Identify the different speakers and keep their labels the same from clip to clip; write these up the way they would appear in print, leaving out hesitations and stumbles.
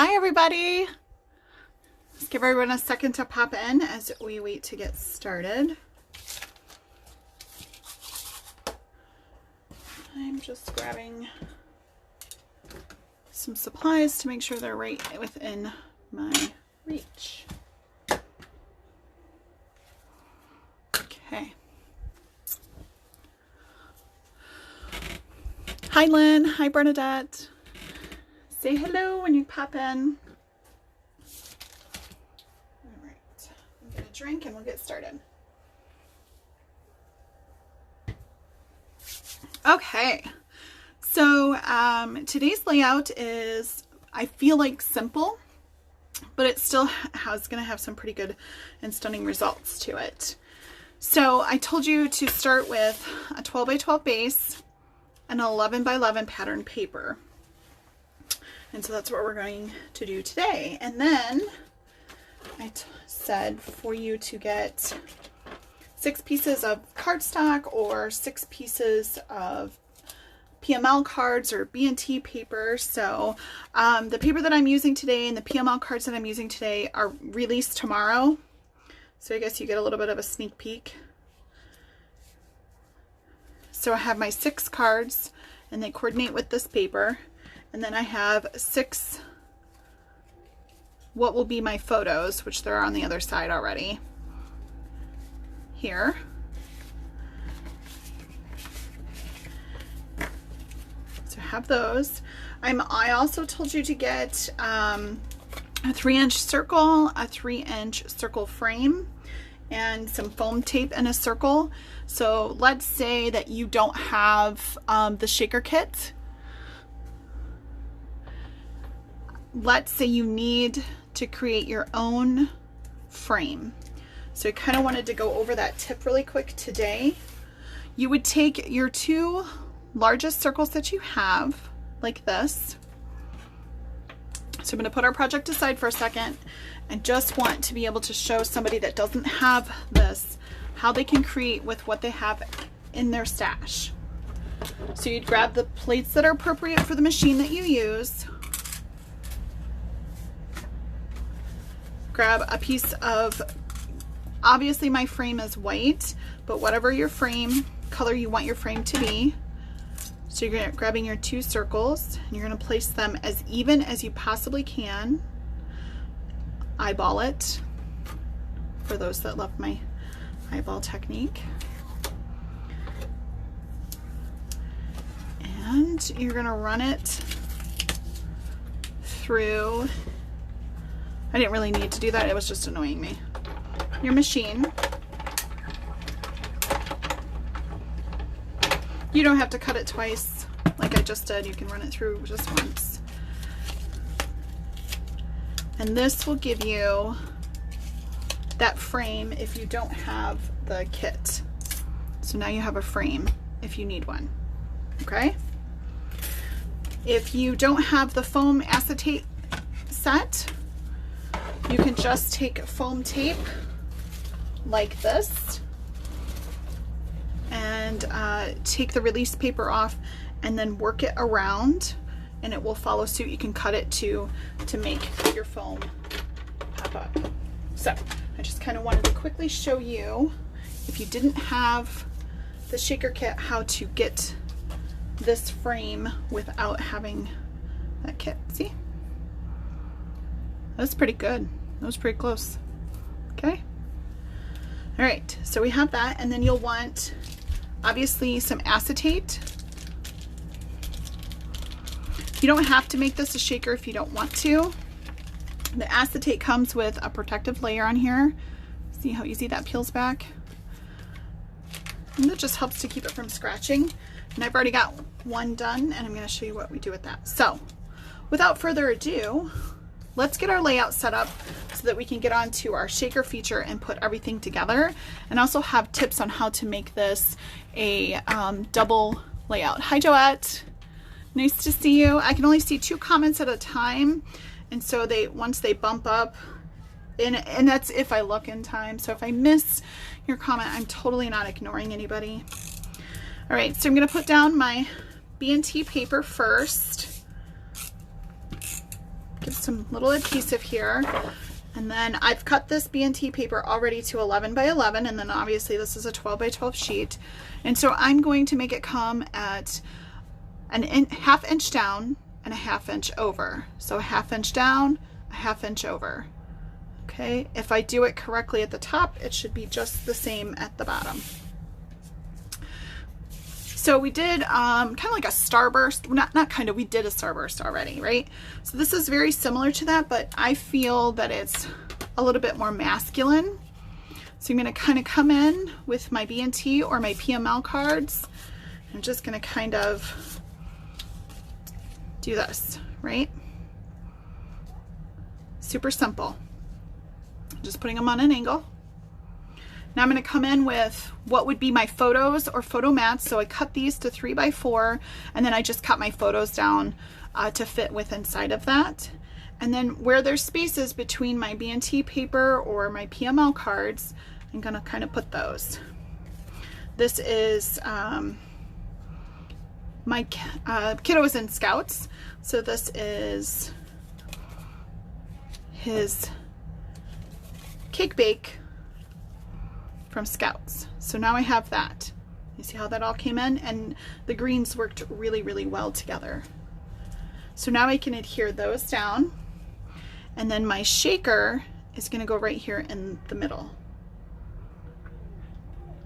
Speaker 1: Hi everybody. Let's give everyone a second to pop in as we wait to get started. I'm just grabbing some supplies to make sure they're right within my reach. Okay. Hi Lynn, hi Bernadette. Say hello when you pop in. All right, I'm gonna drink and we'll get started. Okay, so today's layout is, I feel like, simple, but it still gonna have some pretty good and stunning results to it. So I told you to start with a 12 by 12 base and an 11 by 11 pattern paper. And so that's what we're going to do today. And then I said for you to get 6 pieces of cardstock or 6 pieces of PML cards or B&T paper. So the paper that I'm using today and the PML cards that I'm using today are released tomorrow. So I guess you get a little bit of a sneak peek. So I have my 6 cards and they coordinate with this paper. And then I have 6 what will be my photos, which they're on the other side already. Here. So I have those. I also told you to get a 3-inch circle, a 3-inch circle frame, and some foam tape and a circle. So let's say that you don't have the shaker kit. Let's say you need to create your own frame. So I kind of wanted to go over that tip really quick today. You would take your 2 largest circles that you have, like this. So I'm going to put our project aside for a second and just want to be able to show somebody that doesn't have this how they can create with what they have in their stash. So you'd grab the plates that are appropriate for the machine that you use. Grab a piece of, obviously my frame is white, but whatever your frame color you want your frame to be. So you're grabbing your 2 circles and you're going to place them as even as you possibly can. Eyeball it, for those that love my eyeball technique. And you're going to run it through, I didn't really need to do that, it was just annoying me, your machine. You don't have to cut it twice like I just did, you can run it through just once. And this will give you that frame if you don't have the kit. So now you have a frame if you need one, okay? If you don't have the foam acetate set, you can just take foam tape like this and take the release paper off and then work it around and it will follow suit. You can cut it to make your foam pop up. So I just kind of wanted to quickly show you, if you didn't have the shaker kit, how to get this frame without having that kit. See? That was pretty good. That was pretty close. Okay. All right, so we have that, and then you'll want obviously some acetate. You don't have to make this a shaker if you don't want to. The acetate comes with a protective layer on here. See how easy that peels back? And that just helps to keep it from scratching. And I've already got one done, and I'm going to show you what we do with that. So without further ado, let's get our layout set up so that we can get onto our shaker feature and put everything together, and also have tips on how to make this a double layout. Hi Joette, nice to see you. I can only see 2 comments at a time, and so once they bump up, and that's if I look in time. So if I miss your comment, I'm totally not ignoring anybody. All right, so I'm going to put down my B&T paper first. give some little adhesive here. And then I've cut this B&T paper already to 11 by 11, and then obviously this is a 12 by 12 sheet. And so I'm going to make it come at an ½ inch down and a ½ inch over. So a ½ inch down, a ½ inch over. Okay, if I do it correctly at the top, it should be just the same at the bottom. So we did kind of like a starburst, we did a starburst already, right? So this is very similar to that, but I feel that it's a little bit more masculine. So I'm gonna kind of come in with my B&T or my PML cards. I'm just gonna kind of do this, right? Super simple. Just putting them on an angle. Now I'm going to come in with what would be my photos or photo mats. So I cut these to 3 by 4, and then I just cut my photos down to fit with inside of that. And then where there's spaces between my B&T paper or my PML cards, I'm going to kind of put those. This is my kiddo is in Scouts. So this is his cake bake from Scouts. So now I have that. You see how that all came in? And the greens worked really, really well together. So now I can adhere those down. And then my shaker is going to go right here in the middle.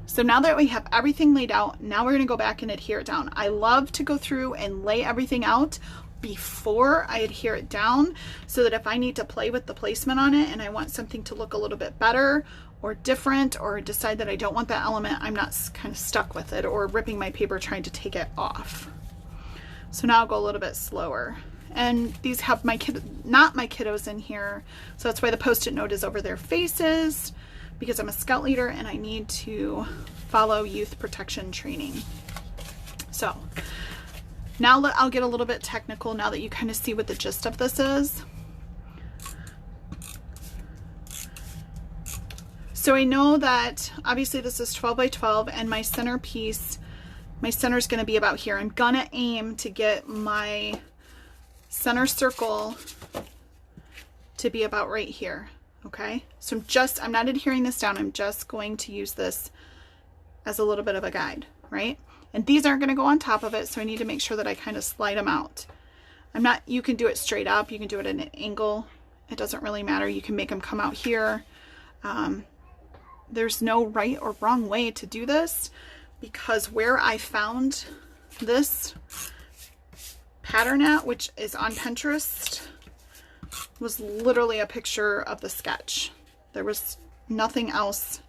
Speaker 1: So now that we have everything laid out, now we're going to go back and adhere it down. I love to go through and lay everything out before I adhere it down, so that if I need to play with the placement on it and I want something to look a little bit better or different, or decide that I don't want that element, I'm not kind of stuck with it or ripping my paper trying to take it off. So now I'll go a little bit slower. And these have my not my kiddos in here, so that's why the Post-it note is over their faces, because I'm a Scout leader and I need to follow youth protection training. So now I'll get a little bit technical now that you kind of see what the gist of this is. So I know that obviously this is 12 by 12, and my center piece, my center is going to be about here. I'm going to aim to get my center circle to be about right here. Okay, so I'm not adhering this down. I'm just going to use this as a little bit of a guide, right? And these aren't going to go on top of it, so I need to make sure that I kind of slide them out. You can do it straight up, you can do it at an angle. It doesn't really matter. You can make them come out here. There's no right or wrong way to do this, because where I found this pattern at, which is on Pinterest, was literally a picture of the sketch. There was nothing else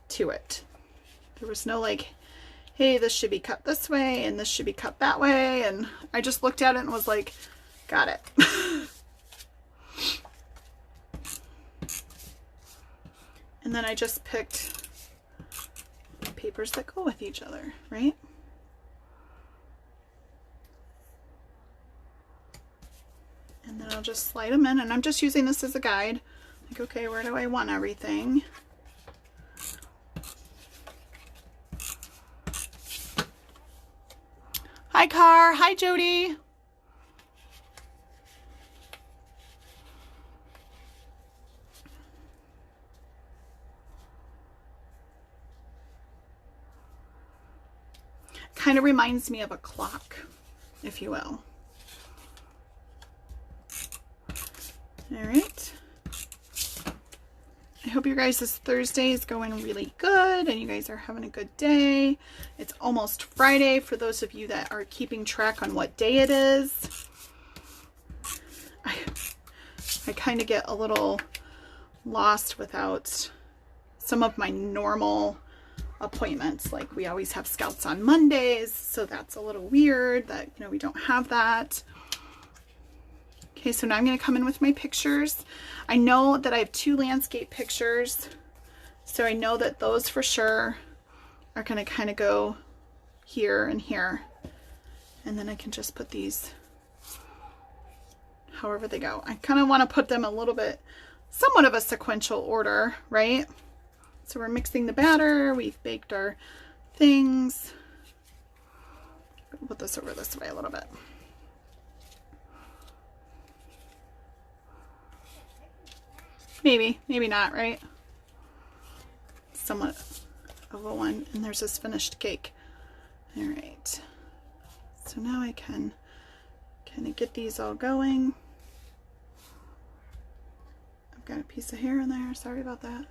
Speaker 1: to it. There was no like, hey, this should be cut this way and this should be cut that way. And I just looked at it and was like, got it. And then I just picked papers that go with each other, right? And then I'll just slide them in, and I'm just using this as a guide. Like, okay, where do I want everything? Hi, Car. Hi, Jody. Kind of reminds me of a clock, if you will. All right. I hope your guys' Thursday is going really good and you guys are having a good day. It's almost Friday for those of you that are keeping track on what day it is. I kind of get a little lost without some of my normal appointments. Like, we always have Scouts on Mondays, so that's a little weird that, you know, we don't have that. Okay, so now I'm going to come in with my pictures. I know that I have 2 landscape pictures, so I know that those for sure are going to kind of go here and here. And then I can just put these however they go. I kind of want to put them a little bit, somewhat of a sequential order, right? So we're mixing the batter, we've baked our things. Put this over this way a little bit. Maybe, maybe not, right? Somewhat of a one. And there's this finished cake. All right. So now I can kind of get these all going. I've got a piece of hair in there. Sorry about that.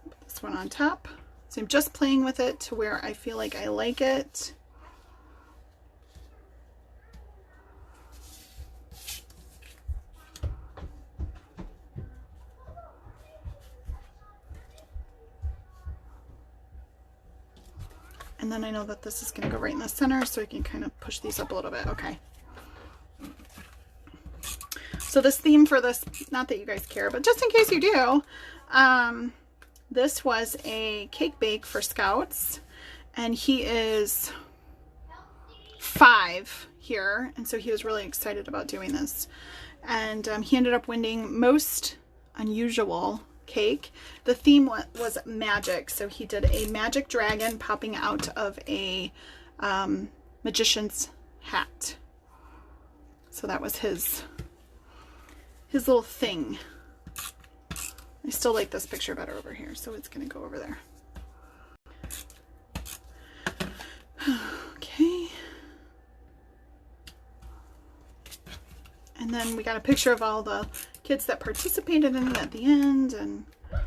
Speaker 1: Put this one on top. So I'm just playing with it to where I feel like I like it. And then I know that this is going to go right in the center, so I can kind of push these up a little bit. Okay. So this theme for this, not that you guys care, but just in case you do, this was a cake bake for Scouts, and he is 5 here, and so he was really excited about doing this. And he ended up winning most unusual cake. The theme was magic, so he did a magic dragon popping out of a magician's hat. So that was his little thing. I still like this picture better over here, so it's going to go over there. Okay. And then we got a picture of all the kids that participated in it at the end, and I'm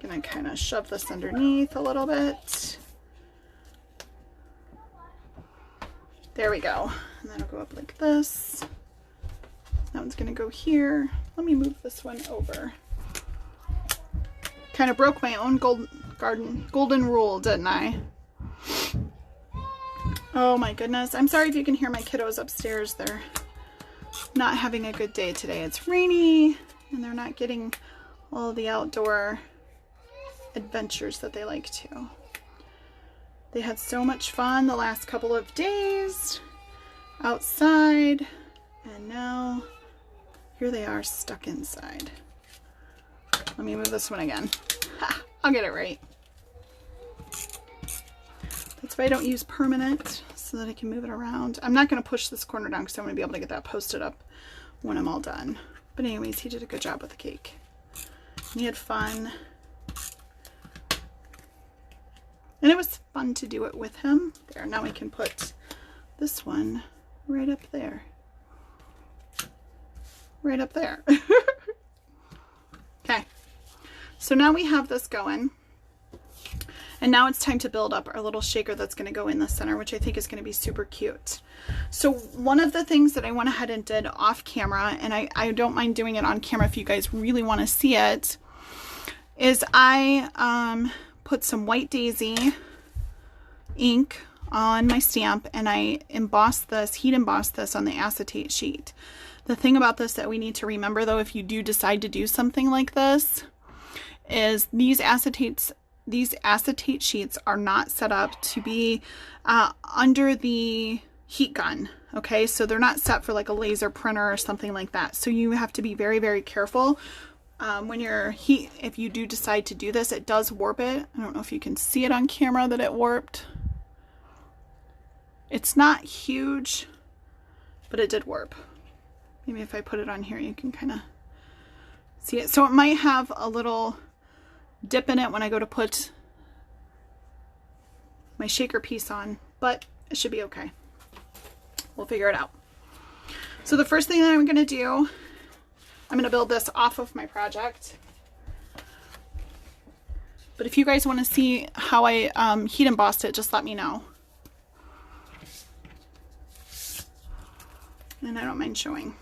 Speaker 1: going to kind of shove this underneath a little bit. There we go. And that'll go up like this. That one's going to go here. Let me move this one over. Kind of broke my own golden rule, didn't I? Oh my goodness. I'm sorry if you can hear my kiddos upstairs. They're not having a good day today. It's rainy and they're not getting all the outdoor adventures that they like to. They had so much fun the last couple of days outside, and now here they are stuck inside. Let me move this one again. Ha, I'll get it right. That's why I don't use permanent, so that I can move it around. I'm not going to push this corner down because I'm going to be able to get that posted up when I'm all done. But anyways, he did a good job with the cake. And he had fun. And it was fun to do it with him. There, now we can put this one right up there. Right up there. Okay. So now we have this going. And now it's time to build up our little shaker that's going to go in the center, which I think is going to be super cute. So one of the things that I went ahead and did off camera, and I don't mind doing it on camera if you guys really want to see it, is I put some White Daisy ink on my stamp, and I embossed this, heat embossed this on the acetate sheet. The thing about this that we need to remember, though, if you do decide to do something like this, is these acetate sheets are not set up to be under the heat gun. Okay, so they're not set for like a laser printer or something like that. So you have to be very, very careful when you're if you do decide to do this. It does warp it. I don't know if you can see it on camera that it warped. It's not huge, but it did warp. Maybe if I put it on here, you can kind of see it. So it might have a little dip in it when I go to put my shaker piece on, but it should be okay. We'll figure it out. So the first thing that I'm going to do, I'm going to build this off of my project. But if you guys want to see how I heat embossed it, just let me know. And I don't mind showing.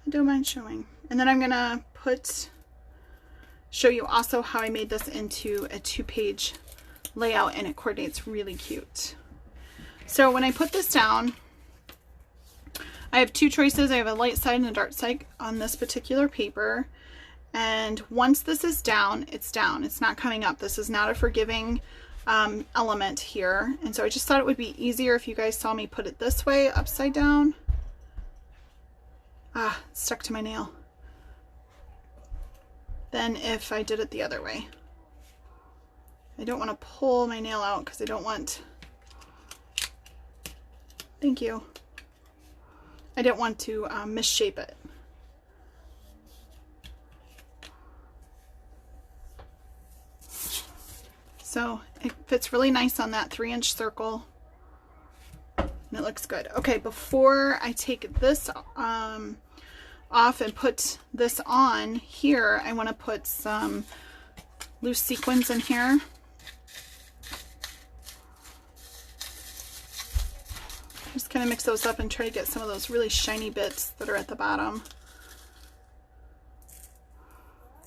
Speaker 1: I don't mind showing. And then I'm going to show you also how I made this into a 2-page layout, and it coordinates really cute. So when I put this down, I have 2 choices. I have a light side and a dark side on this particular paper. And once this is down, it's down. It's not coming up. This is not a forgiving element here. And so I just thought it would be easier if you guys saw me put it this way, upside down. Ah, it's stuck to my nail. Than if I did it the other way. I don't want to pull my nail out because I don't want Thank you. I didn't want to misshape it. So it fits really nice on that 3-inch circle. And it looks good. Okay, before I take this off and put this on here, I want to put some loose sequins in here. Just kind of mix those up and try to get some of those really shiny bits that are at the bottom.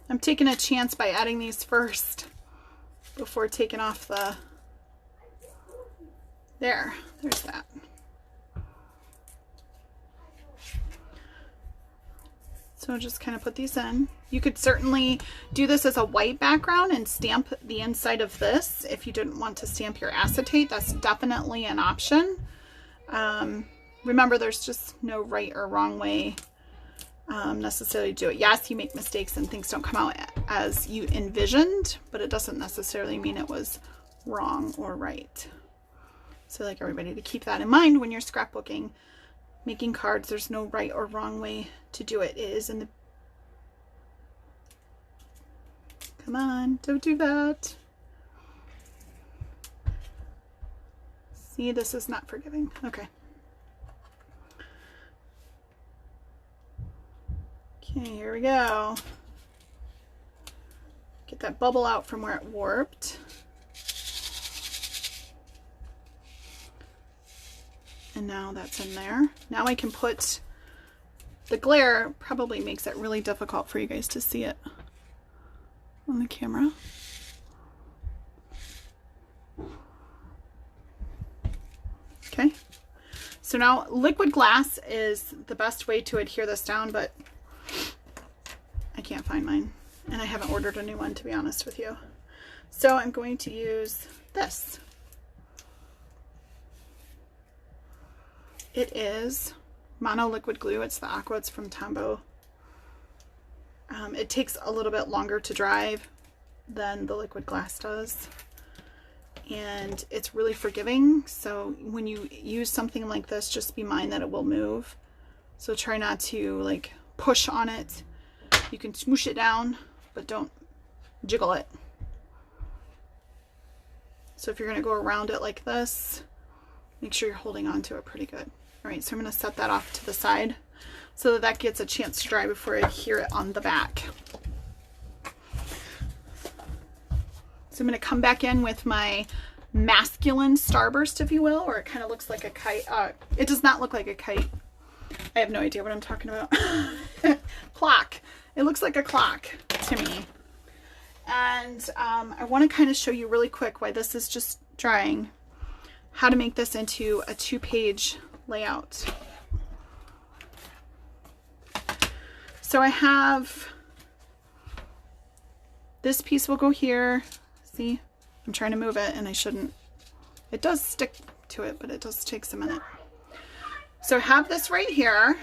Speaker 1: I'm taking a chance by adding these first before taking off the, there's that. So just kind of put these in. You could certainly do this as a white background and stamp the inside of this. If you didn't want to stamp your acetate, that's definitely an option. Remember, there's just no right or wrong way necessarily to do it. Yes, you make mistakes and things don't come out as you envisioned, but it doesn't necessarily mean it was wrong or right. So I'd like everybody to keep that in mind when you're scrapbooking. Making cards, there's no right or wrong way to do it. It is in the... Come on, don't do that. See, this is not forgiving. Okay. Okay, here we go. Get that bubble out from where it warped. And now that's in there. Now I can put, the glare probably makes it really difficult for you guys to see it on the camera. Okay, so now liquid glass is the best way to adhere this down, but I can't find mine and I haven't ordered a new one, to be honest with you. So I'm going to use this. It is mono liquid glue. It's the aqua. It's from Tombow. It takes a little bit longer to dry than the liquid glass does. And it's really forgiving. So when you use something like this, just be mind that it will move. So try not to like push on it. You can smoosh it down, but don't jiggle it. So if you're going to go around it like this, make sure you're holding on to it pretty good. All right, so I'm going to set that off to the side so that that gets a chance to dry before I adhere it on the back. So I'm going to come back in with my masculine starburst, if you will, or it kind of looks like a kite. It does not look like a kite. I have no idea what I'm talking about. Clock. It looks like a clock to me. And I want to kind of show you really quick why this is just drying, how to make this into a 2-page layout. So I have this piece will go here. See, I'm trying to move it and I shouldn't. It does stick to it, but it does take a minute. So I have this right here.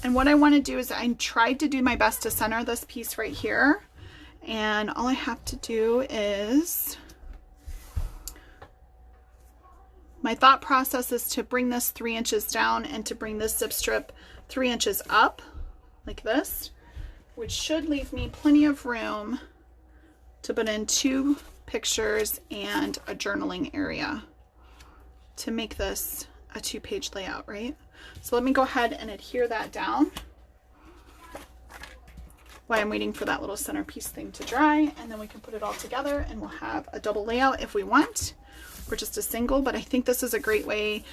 Speaker 1: And what I want to do is I tried to do my best to center this piece right here. And all I have to do is, my thought process is to bring this 3 inches down and to bring this zip strip 3 inches up like this, which should leave me plenty of room to put in 2 pictures and a journaling area to make this a 2-page layout, right? So let me go ahead and adhere that down while I'm waiting for that little centerpiece thing to dry, and then we can put it all together and we'll have a double layout if we want, or just a single. But I think this is a great way,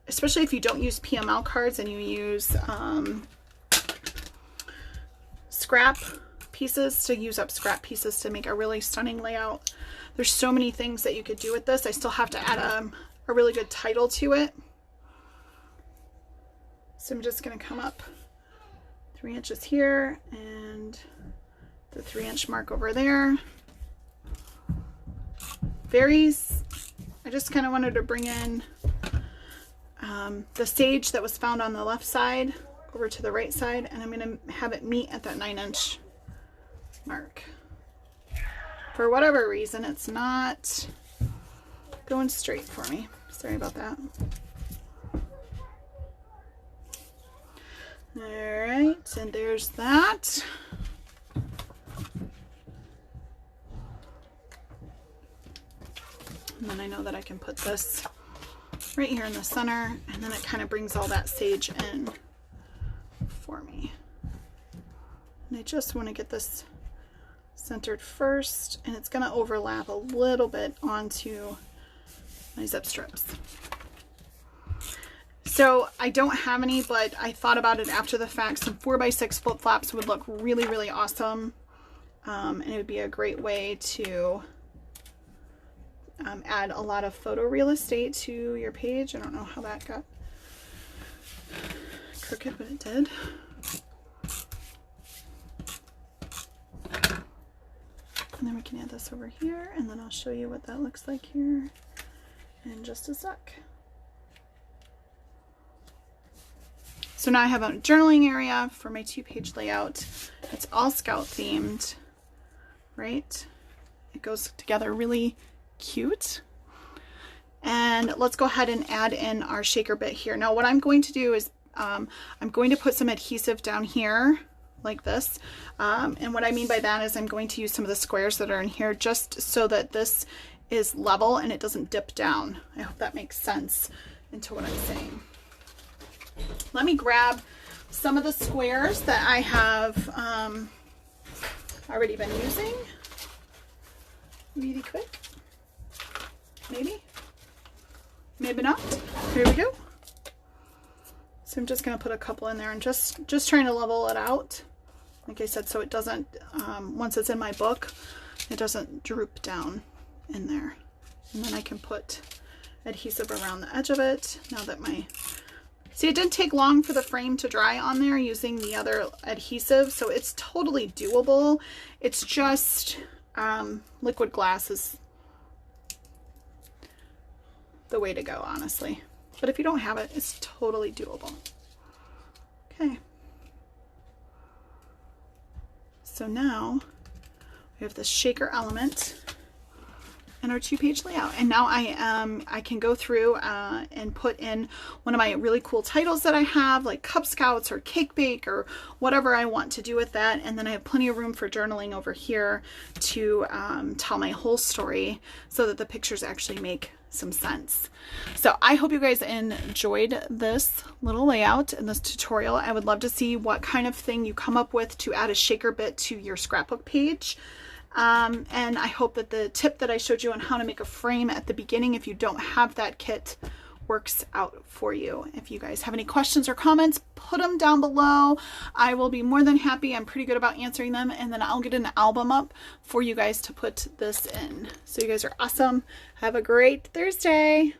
Speaker 1: especially if you don't use PML cards and you use scrap pieces, to use up scrap pieces to make a really stunning layout. There's so many things that you could do with this. I still have to add a really good title to it. So I'm just going to come up 3 inches here and the 3-inch mark over there. I just kind of wanted to bring in the sage that was found on the left side over to the right side, and I'm going to have it meet at that 9-inch mark. For whatever reason, it's not going straight for me. Sorry about that. All right, and there's that. And then I know that I can put this right here in the center, and then it kind of brings all that sage in for me. And I just want to get this centered first, and it's going to overlap a little bit onto my zip strips. So I don't have any, but I thought about it after the fact. Some 4x6 flip-flops would look really, really awesome. And it would be a great way to add a lot of photo real estate to your page. I don't know how that got crooked, but it did. And then we can add this over here, and then I'll show you what that looks like here in just a sec. So now I have a journaling area for my 2-page layout. It's all Scout themed, right? It goes together really cute. And let's go ahead and add in our shaker bit here. Now what I'm going to do is I'm going to put some adhesive down here like this. And what I mean by that is I'm going to use some of the squares that are in here just so that this is level and it doesn't dip down. I hope that makes sense into what I'm saying. Let me grab some of the squares that I have already been using really quick. Maybe not. Here we go. So I'm just going to put a couple in there and just trying to level it out, like I said, so it doesn't once it's in my book, it doesn't droop down in there. And then I can put adhesive around the edge of it. Now that see, it didn't take long for the frame to dry on there using the other adhesive, so it's totally doable. It's just liquid glass is the way to go, honestly. But if you don't have it, it's totally doable. Okay. So now we have this shaker element in our 2-page layout, and now I can go through and put in one of my really cool titles that I have, like Cub Scouts or Cake Bake or whatever I want to do with that. And then I have plenty of room for journaling over here to tell my whole story so that the pictures actually make some sense. So I hope you guys enjoyed this little layout and this tutorial. I would love to see what kind of thing you come up with to add a shaker bit to your scrapbook page. And I hope that the tip that I showed you on how to make a frame at the beginning, if you don't have that kit, works out for you. If you guys have any questions or comments, put them down below. I will be more than happy. I'm pretty good about answering them, and then I'll get an album up for you guys to put this in. So you guys are awesome. Have a great Thursday.